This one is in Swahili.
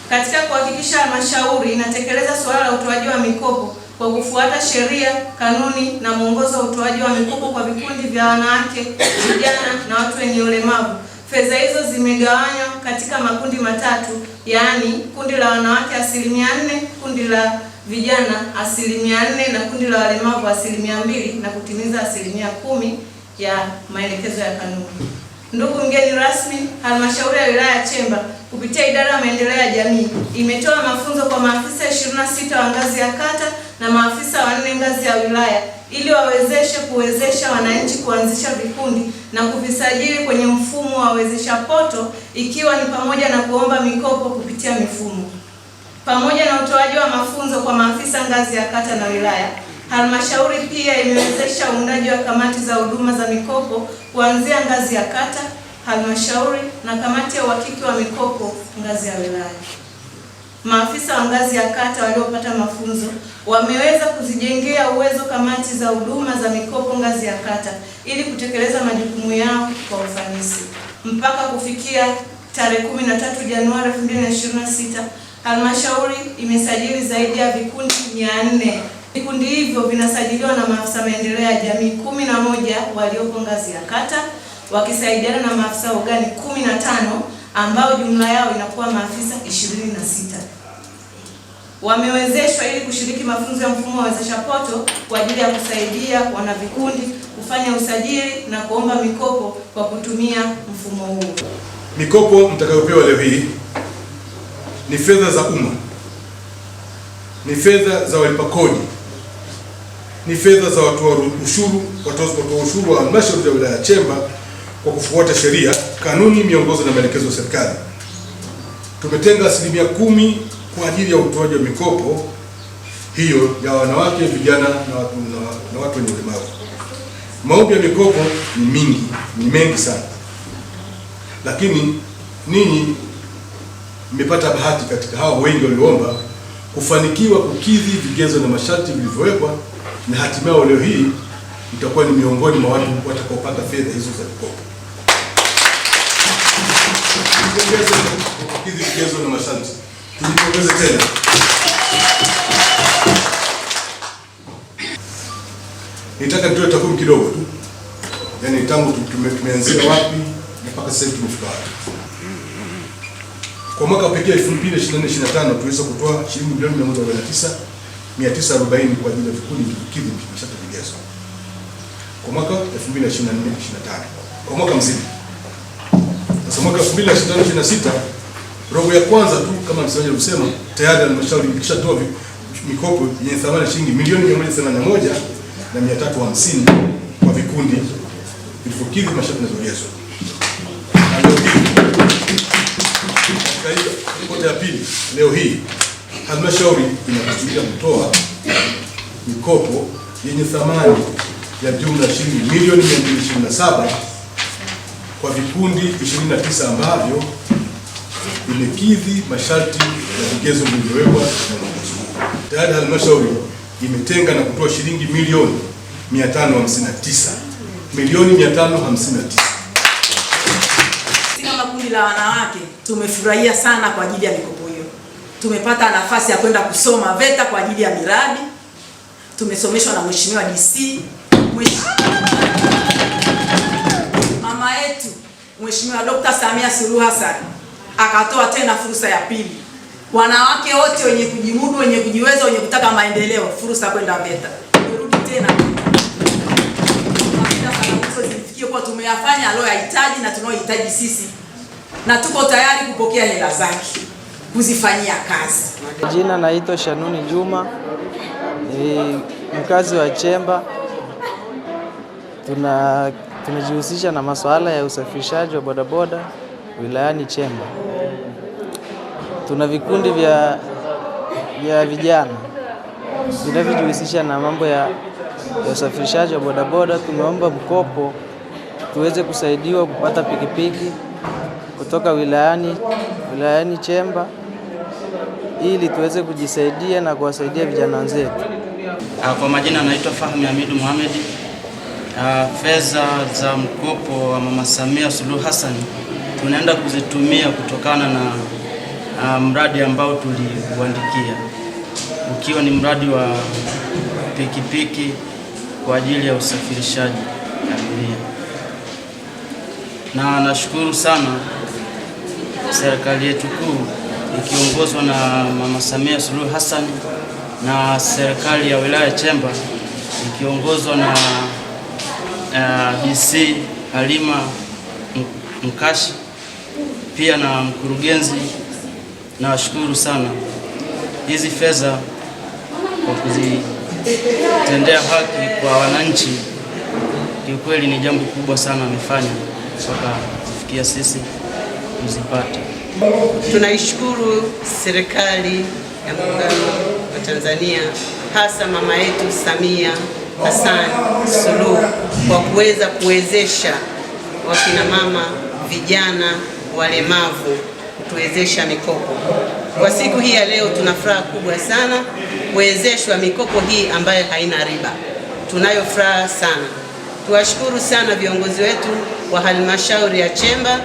katika kuhakikisha halmashauri inatekeleza suala la utoaji wa mikopo kwa kufuata sheria, kanuni na mwongozo wa utoaji wa mikopo kwa vikundi vya wanawake, vijana na watu wenye ulemavu. Fedha hizo zimegawanywa katika makundi matatu, yaani kundi la wanawake 4%, kundi la vijana 4% na kundi la walemavu 2% na kutimiza 10% ya maelekezo ya kanuni. Ndugu mgeni rasmi, halmashauri ya wilaya ya Chemba kupitia idara ya maendeleo ya jamii imetoa mafunzo kwa maafisa 26 wa ngazi ya kata na maafisa 4 ngazi ya wilaya ili kuwezesha wananchi kuanzisha vikundi na kuvisajili kwenye mfumo wa wezesha poto, ikiwa ni pamoja na kuomba mikopo kupitia mifumo. Pamoja na utoaji wa mafunzo kwa maafisa ngazi ya kata na wilaya, halmashauri pia imewezesha uundaji wa kamati za huduma za mikopo kuanzia ngazi ya kata, halmashauri na kamati ya uhakiki wa mikopo ngazi ya wilaya. Maafisa wa ngazi ya kata waliopata mafunzo wameweza kuzijengea uwezo kamati za huduma za mikopo ngazi ya kata ili kutekeleza majukumu yao kwa ufanisi. Mpaka kufikia tarehe 13 Januari 2026, halmashauri imesajili zaidi ya vikundi 400. Vikundi hivyo vinasajiliwa na maafisa maendeleo ya jamii 11 waliopo ngazi ya kata wakisaidiana na maafisa ugani 15 ambao jumla yao inakuwa maafisa 26. Wamewezeshwa ili kushiriki mafunzo ya mfumo wa wezesha poto kwa ajili ya kusaidia wana vikundi kufanya usajili na kuomba mikopo kwa kutumia mfumo huu. Mikopo mtakayopewa leo hii ni fedha za umma, ni fedha za walipa kodi, ni fedha za watoa ushuru wa halmashauri ya wilaya ya Chemba kwa kufuata sheria, kanuni, miongozo na maelekezo ya serikali. Tumetenga 10% kwa ajili ya utoaji wa mikopo hiyo ya wanawake, vijana na watu wenye ulemavu. Maombi ya mikopo ni mengi sana, lakini ninyi mmepata bahati katika hao wengi walioomba kufanikiwa kukidhi vigezo na masharti vilivyowekwa, na hatimaye leo hii mtakuwa ni miongoni mwa watu watakaopata fedha hizo za mikopo. Kukidhi vigezo na masharti. Tujipongeze tena. Nitaka nitoe takwimu kidogo tu. Yaani tangu tumeanzia wapi mpaka sasa tumefika wapi. Kwa mwaka pekee 2024-2025 tuweza kutoa shilingi milioni 149,940 kwa ajili ya vikundi vikidhi masharti vigezo. Kwa mwaka 2024-2025. Kwa mwaka mzima. Sasa mwaka 2025-2026 robo ya kwanza tu kama msemaji alisema tayari halmashauri imeshatoa mikopo yenye thamani shilingi milioni 181,350 kwa vikundi vilivyokidhi masharti na vigezo. Katika ya pili, leo hii halmashauri inakusudia kutoa mikopo yenye thamani ya jumla shilingi milioni 227 kwa vikundi 29 ambavyo imekidhi masharti na vigezo vilivyowekwa na mwongozo. Tayari halmashauri imetenga na kutoa shilingi milioni 559. Kama kundi la wanawake tumefurahia sana kwa ajili ya mikopo hiyo. Tumepata nafasi ya kwenda kusoma VETA kwa ajili ya miradi. Tumesomeshwa na Mheshimiwa DC, mama yetu Mheshimiwa Dr. Samia Suluhu Hassan akatoa tena fursa ya pili. Wanawake wote wenye kujimudu, wenye kujiweza, wenye kutaka maendeleo, fursa kwenda VETA. Turudi tena. Zifikie kwa tumeyafanya aliyohitaji na tunaohitaji sisi. Na tuko tayari kupokea hela zake, kuzifanyia kazi. Jina naitwa Shanuni Juma, ni mkazi wa Chemba. Tunajihusisha na masuala ya usafirishaji wa bodaboda wilayani Chemba. Tuna vikundi vya vijana vinavyojihusisha na mambo ya usafirishaji wa bodaboda. Tumeomba mkopo tuweze kusaidiwa kupata pikipiki kutoka wilayani Chemba ili tuweze kujisaidia na kuwasaidia vijana wenzetu. Kwa majina naitwa Fahmi Hamidu Mohamed. Fedha za mkopo wa Mama Samia Suluhu Hassan tunaenda kuzitumia kutokana na mradi ambao tuliuandikia, ukiwa ni mradi wa pikipiki kwa ajili ya usafirishaji abiria. Na nashukuru sana serikali yetu kuu ikiongozwa na Mama Samia Suluhu Hassan na serikali ya wilaya Chemba ikiongozwa na DC Halima Mkashi, pia na mkurugenzi. Nawashukuru sana. Hizi fedha kwa kuzitendea haki kwa wananchi, kiukweli ni jambo kubwa sana amefanya mpaka kufikia sisi kuzipata. Tunaishukuru serikali ya Muungano wa Tanzania, hasa mama yetu Samia Hassan Suluhu kwa kuwezesha wakina mama, vijana, walemavu, kutuwezesha mikopo. Kwa siku hii ya leo tuna furaha kubwa sana kuwezeshwa mikopo hii ambayo haina riba. Tunayo furaha sana. Tuwashukuru sana viongozi wetu wa halmashauri ya Chemba